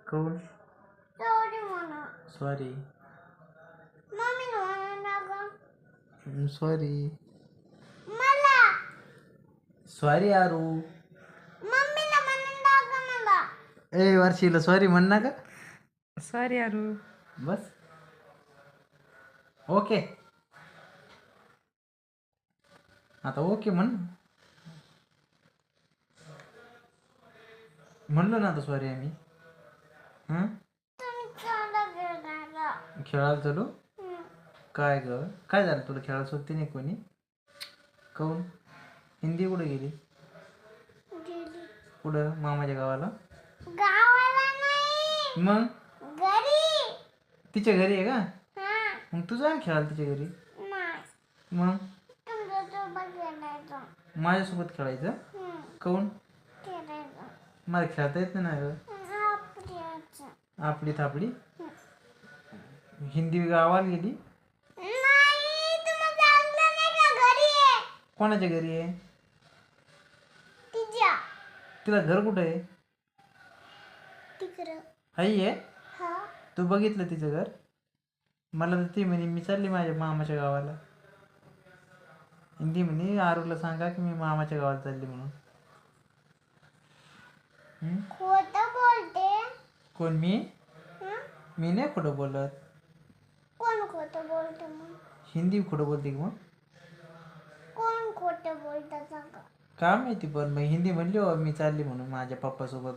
कौन sorry म्हणा. Sorry मम्मीला म्हणा ना गं. सॉरी मला सॉरी आरू. मम्मीला म्हणून ना गं मला. ए वर्षीला सॉरी म्हण ना का. सॉरी आरू. बस ओके आता ओके म्हण. म्हणलो ना आता सॉरी आम्ही. हं तुम्ही चला गेला. खेळायला चालू. काय ग काय झालं तुला खेळायला सुट्टी नाही कोणी. काऊन हिंदी कुठे गेली. गेली कुठं मामाच्या गावाला. गावाला नाही मग घरी. तिच्या घरी आहे का. हा मग तू जा ना खेळायला तिच्या घरी. नाही मग तुमच्या सोबत गेलायचं. माझ्यासोबत खेळायचं. काऊन खेळायचं मला खेळता येत नाही ग. आपल्याचं. आपली थापडी हिंदी गावाला गेली. नाही तुम्हाला सांगलं नाही का घरी आहे. कोणाच्या घरी आहे. तिच्या तिला घर कुठं आहे. तिकडं. आई आहे. हा तू बघितलं तिचं घर. मला तर ती म्हणे मी चालली माझ्या मामाच्या गावाला. हिंदी म्हणे आरूला सांगा की मी मामाच्या गावाला चालली म्हणून. खोटं बोलते. कोण मी. हं? मी नाही खोटं बोलत. कोण खोटं बोलते मग. हिंदी खोटं बोलते की मग. कोण खोटं बोलतं सांगा. का माहिती पण मग हिंदी म्हणली हो मी चालली म्हणून माझ्या पप्पासोबत